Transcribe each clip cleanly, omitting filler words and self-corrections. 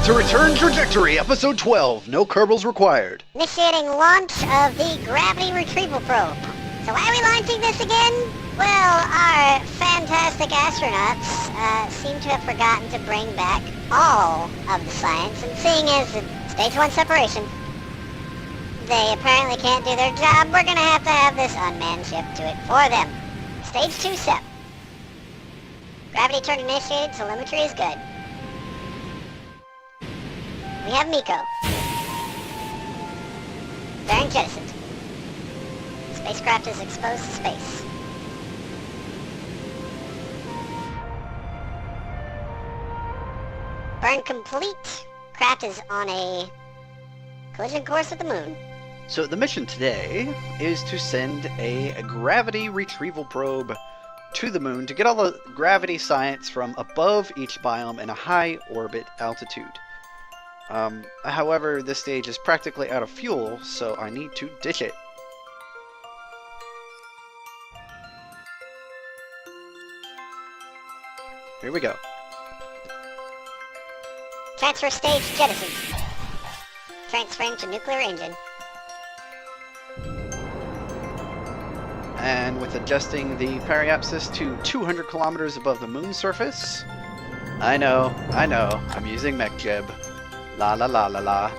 back to Return Trajectory, Episode 12, No Kerbals Required. Initiating launch of the gravity retrieval probe. So why are we launching this again? Well, our fantastic astronauts seem to have forgotten to bring back all of the science, and seeing as it's stage 1 separation, they apparently can't do their job. We're gonna have this unmanned ship do it for them. Stage 2 SEP. Gravity turn initiated, telemetry is good. We have Miko. Bearing jettisoned. Spacecraft is exposed to space. Burn complete. Craft is on a collision course with the moon. So the mission today is to send a gravity retrieval probe to the moon to get all the gravity science from above each biome in a high orbit altitude. However, this stage is practically out of fuel, so I need to ditch it. Here we go. Transfer stage jettisoned. Transferring to nuclear engine. And with adjusting the periapsis to 200 kilometers above the moon surface. I know, I'm using MechJeb. La la la la la.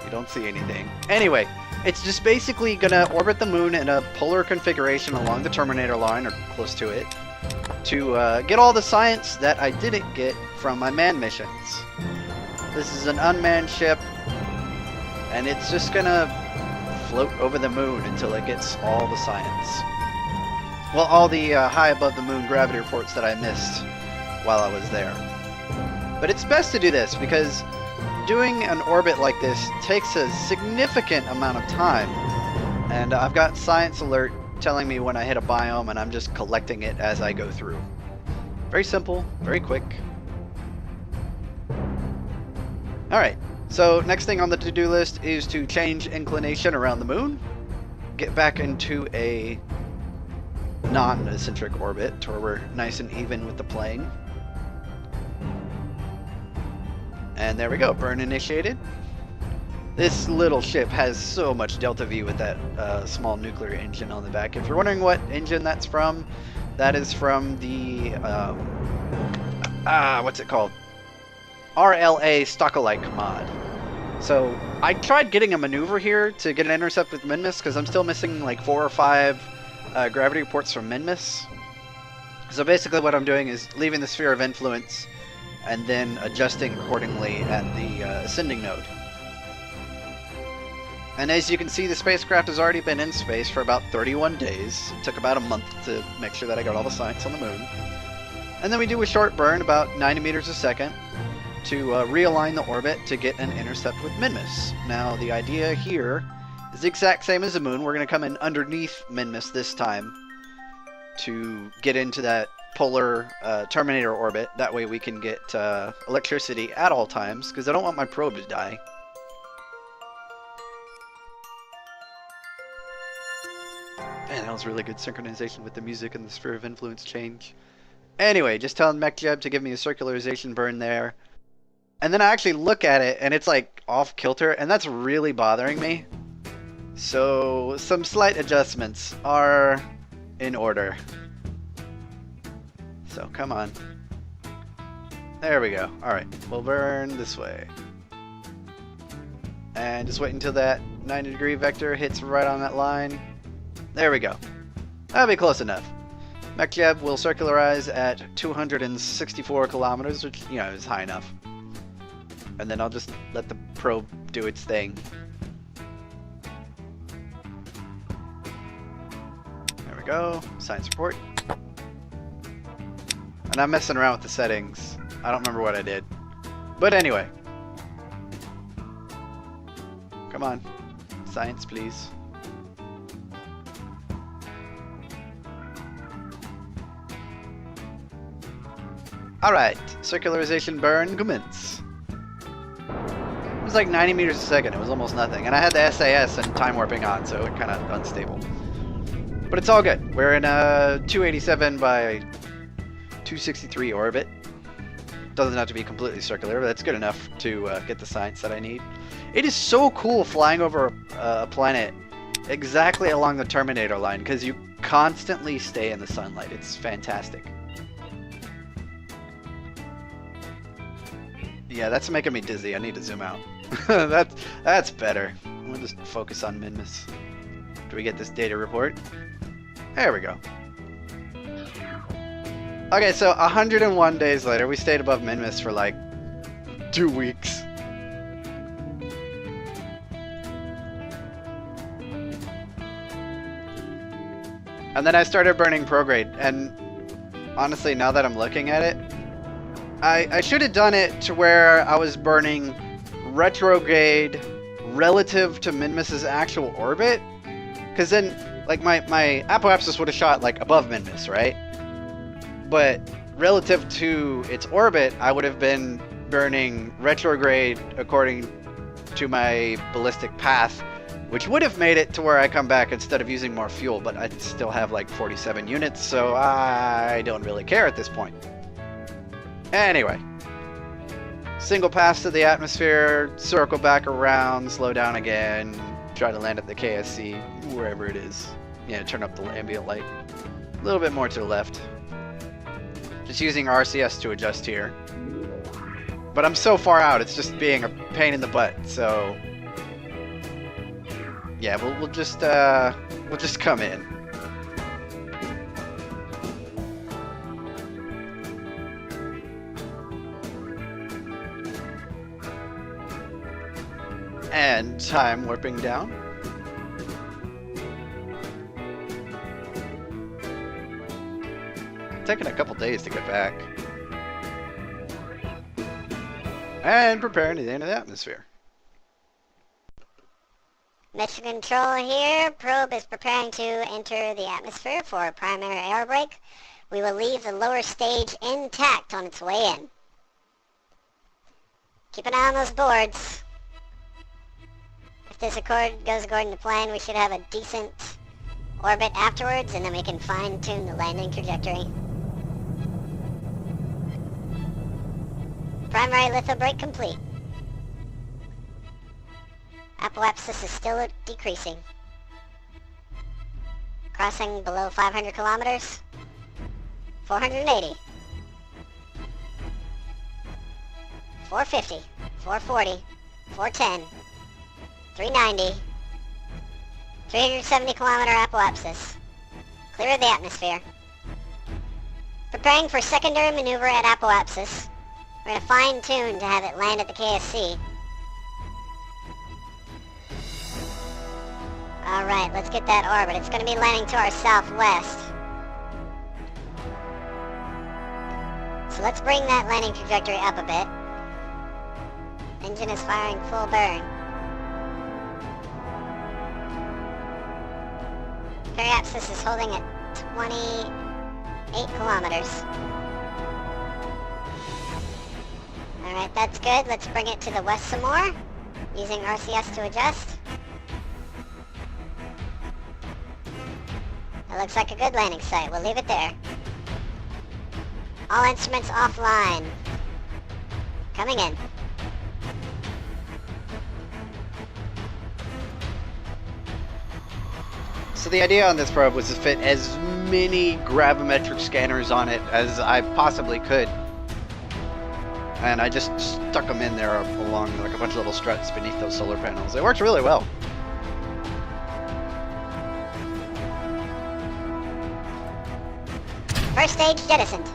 You don't see anything. Anyway, it's just basically gonna orbit the moon in a polar configuration along the Terminator line, or close to it, to get all the science that I didn't get from my manned missions. This is an unmanned ship, and it's just gonna float over the moon until it gets all the science. Well, all the high above the moon gravity reports that I missed while I was there. But it's best to do this because doing an orbit like this takes a significant amount of time, and I've got science alert telling me when I hit a biome, and I'm just collecting it as I go through. Very simple, very quick. Alright, so next thing on the to-do list is to change inclination around the moon, get back into a non-eccentric orbit to where we're nice and even with the plane. And there we go, burn initiated. This little ship has so much delta V with that small nuclear engine on the back. If you're wondering what engine that's from, that is from the, what's it called? RLA Stockalike mod. So I tried getting a maneuver here to get an intercept with Minmus because I'm still missing like 4 or 5 gravity reports from Minmus. So basically what I'm doing is leaving the sphere of influence and then adjusting accordingly at the ascending node. And as you can see, the spacecraft has already been in space for about 31 days. It took about a month to make sure that I got all the science on the moon. And then we do a short burn, about 90 meters a second, to realign the orbit to get an intercept with Minmus. Now, the idea here is the exact same as the moon. We're going to come in underneath Minmus this time to get into that polar Terminator orbit. That way we can get electricity at all times, because I don't want my probe to die. Man, that was really good synchronization with the music and the sphere of influence change. Anyway, just telling MechJeb to give me a circularization burn there. And then I actually look at it, and it's like off kilter, and that's really bothering me. So some slight adjustments are in order. So come on. There we go. Alright, we'll burn this way. And just wait until that 90-degree vector hits right on that line. There we go. That'll be close enough. MechJeb will circularize at 264 kilometers, which, you know, is high enough. And then I'll just let the probe do its thing. There we go. Science report. And I'm messing around with the settings. I don't remember what I did. But anyway. Come on. Science, please. Alright. Circularization burn commence. It was like 90 meters a second. It was almost nothing. And I had the SAS and time warping on, so it kind of unstable. But it's all good. We're in a 287 by 263 orbit. doesn't have to be completely circular, but that's good enough to get the science that I need. It is so cool flying over a planet exactly along the Terminator line, because you constantly stay in the sunlight. It's fantastic. Yeah, that's making me dizzy. I need to zoom out. That's better. We'll just focus on Minmus. Do we get this data report? There we go. Okay, so 101 days later, we stayed above Minmus for like 2 weeks. And then I started burning prograde, and honestly, now that I'm looking at it, I should have done it to where I was burning retrograde relative to Minmus's actual orbit, because then, like, my apoapsis would have shot like above Minmus, right? But relative to its orbit, I would have been burning retrograde according to my ballistic path, which would have made it to where I come back instead of using more fuel, but I still have like 47 units, so I don't really care at this point. Anyway, single pass to the atmosphere, circle back around, slow down again, try to land at the KSC, wherever it is. Yeah, turn up the ambient light. A little bit more to the left. Just using RCS to adjust here. But I'm so far out, it's just being a pain in the butt, so... yeah, we'll just come in. And time warping down. Taking a couple days to get back. And preparing to enter the atmosphere. Mission Control here. Probe is preparing to enter the atmosphere for a primary air brake. We will leave the lower stage intact on its way in. Keep an eye on those boards. If this goes according to plan, we should have a decent orbit afterwards, and then we can fine-tune the landing trajectory. Primary litho brake complete. Apoapsis is still decreasing. Crossing below 500 kilometers. 480. 450. 440. 410. 390. 370 kilometer apoapsis. Clear of the atmosphere. Preparing for secondary maneuver at apoapsis. We're going to fine-tune to have it land at the KSC. Alright, let's get that orbit. It's going to be landing to our southwest. So let's bring that landing trajectory up a bit. Engine is firing full burn. Periapsis is holding at 28 kilometers. Alright, that's good. Let's bring it to the west some more, using RCS to adjust. That looks like a good landing site. We'll leave it there. All instruments offline. Coming in. So the idea on this probe was to fit as many gravimetric scanners on it as I possibly could. And I just stuck them in there along like a bunch of little struts beneath those solar panels. It worked really well. First stage jettisoned.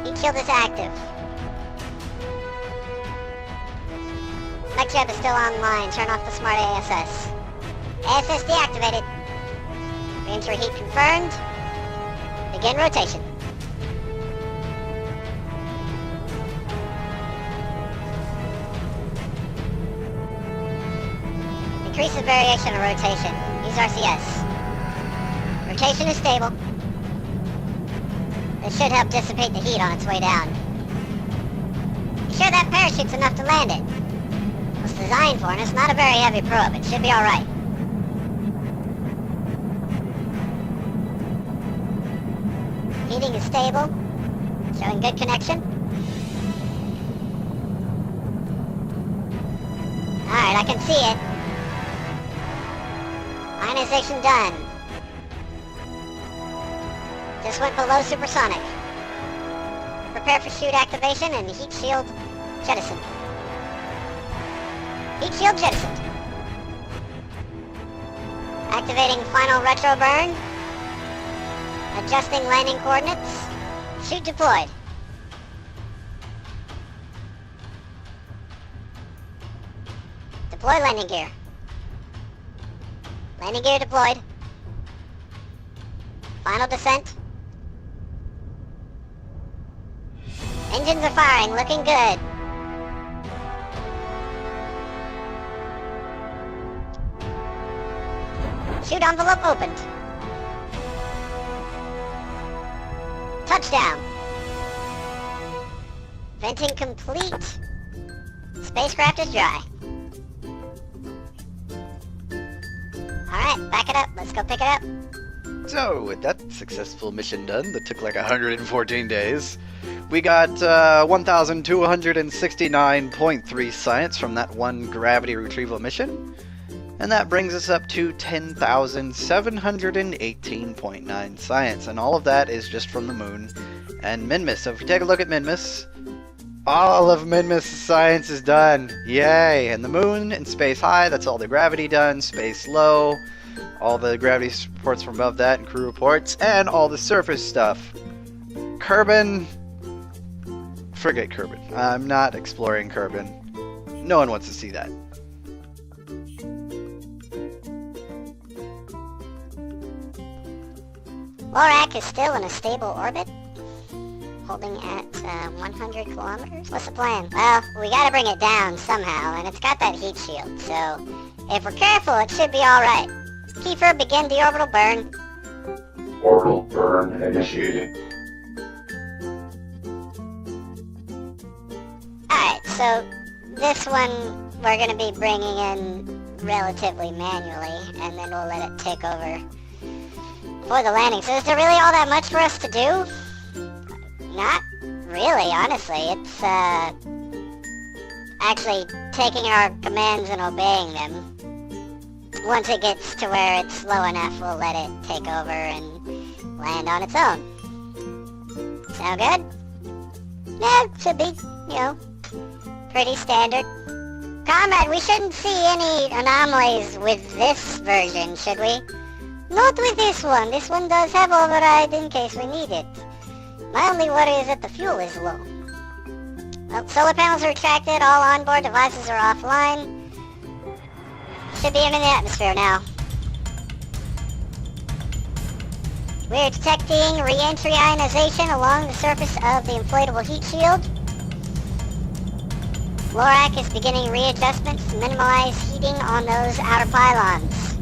Heat shield is active. MechJeb is still online. Turn off the smart ASS. ASS deactivated. Re-entry heat confirmed. Begin rotation. Increase the variation of rotation. Use RCS. Rotation is stable. This should help dissipate the heat on its way down. Be sure that parachute's enough to land it. It was designed for, and it's not a very heavy probe. It should be alright. Heating is stable. Showing good connection. Alright, I can see it. Ionization done. Just went below supersonic. Prepare for chute activation and heat shield jettisoned. Heat shield jettisoned. Activating final retro burn. Adjusting landing coordinates. Chute deployed. Deploy landing gear. Landing gear deployed. Final descent. Engines are firing, looking good. Chute envelope opened. Touchdown. Venting complete. Spacecraft is dry. Alright, back it up. Let's go pick it up. So, with that successful mission done that took like 114 days, we got 1,269.3 science from that one gravity retrieval mission. And that brings us up to 10,718.9 science. And all of that is just from the Moon and Minmus. So if we take a look at Minmus, all of Minmus' science is done. Yay! And the Moon and Space High, that's all the gravity done. Space Low, all the gravity reports from above that and crew reports. And all the surface stuff. Kerbin. Forget Kerbin. I'm not exploring Kerbin. No one wants to see that. Lorak is still in a stable orbit, holding at 100 kilometers. What's the plan? Well, we gotta bring it down somehow, and it's got that heat shield, so if we're careful, it should be alright. Kiefer, begin the orbital burn. Orbital burn initiated. Alright, so this one we're gonna be bringing in relatively manually, and then we'll let it take over for the landing. So is there really all that much for us to do? Not really, honestly. It's actually taking our commands and obeying them. Once it gets to where it's low enough, we'll let it take over and land on its own. Sound good? Yeah, should be, pretty standard. Comrade, we shouldn't see any anomalies with this version, should we? Not with this one. This one does have override in case we need it. My only worry is that the fuel is low. Well, solar panels are retracted, all onboard devices are offline. Should be in the atmosphere now. We're detecting re-entry ionization along the surface of the inflatable heat shield. Lorak is beginning readjustments to minimize heating on those outer pylons.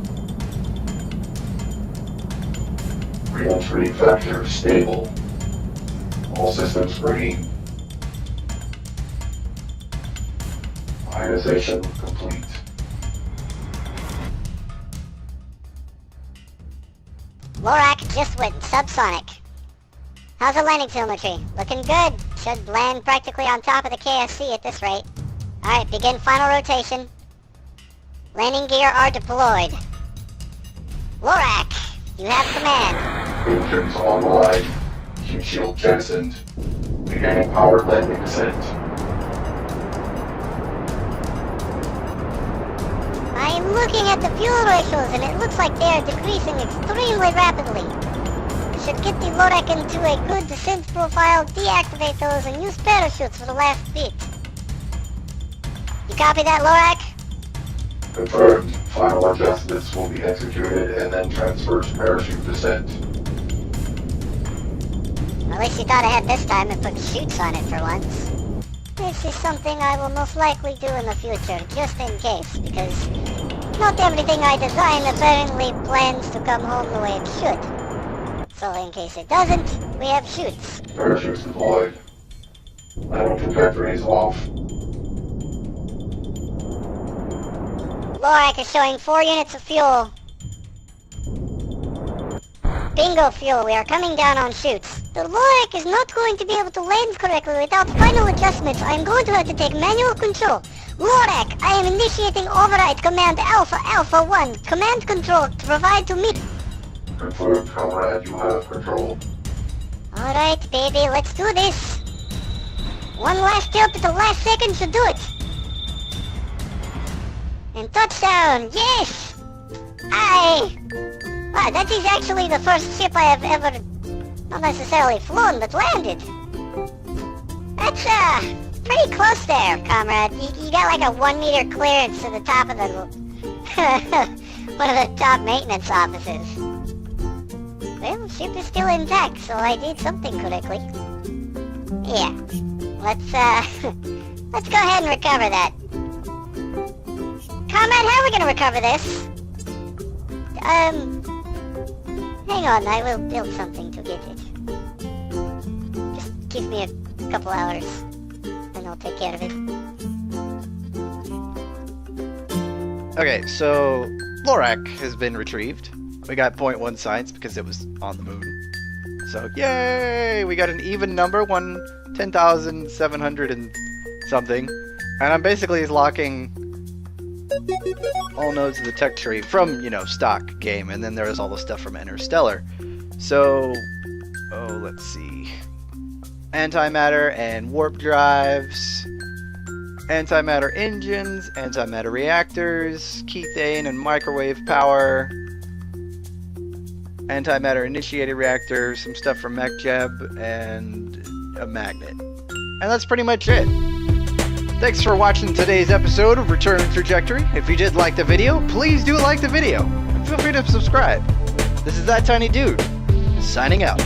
Re-entry factor stable. All systems green. Ionization complete. Lorak just went subsonic. How's the landing telemetry? Looking good. Should land practically on top of the KSC at this rate. Alright, begin final rotation. Landing gear are deployed. Lorak, you have command. Engines online. Heat shield jettisoned. Beginning powered landing descent. I am looking at the fuel ratios and it looks like they are decreasing extremely rapidly. We should get the Lorak into a good descent profile, deactivate those, and use parachutes for the last bit. You copy that, Lorak? Confirmed. Final adjustments will be executed and then transfer to parachute descent. At least you thought ahead this time and put chutes on it for once. This is something I will most likely do in the future, just in case, because not everything I design apparently plans to come home the way it should. So in case it doesn't, we have chutes. Parachutes deployed. Landing trajectory is off. Lorak is showing 4 units of fuel. Bingo fuel, we are coming down on chutes. The Lorac is not going to be able to land correctly without final adjustments. I am going to have to take manual control. Lorac, I am initiating override command Alpha Alpha 1. Command control to provide to me. Confirmed, comrade, you have control. Alright, baby, let's do this. One last jump at the last second should do it. And touchdown, yes! Wow, that is actually the first ship I have ever, not necessarily flown, but landed. That's, pretty close there, comrade. You got like a 1 meter clearance to the top of the, one of the top maintenance offices. Well, the ship is still intact, so I did something correctly. Yeah, let's go ahead and recover that. Comrade, how are we gonna recover this? Hang on, I will build something to get it. Just give me a couple hours, and I'll take care of it. Okay, so Lorac has been retrieved. We got 0.1 science because it was on the moon. So, yay! We got an even number, 10,700 and something. And I'm basically locking all nodes of the tech tree from, you know, stock game, and then there's all the stuff from Interstellar. So, let's see. Antimatter and warp drives, antimatter engines, antimatter reactors, kethane and microwave power, antimatter initiated reactor, some stuff from MechJeb, and a magnet. And that's pretty much it. Thanks for watching today's episode of Return to Trajectory. If you did like the video, please do like the video. And feel free to subscribe. This is That Tiny Dude, signing out.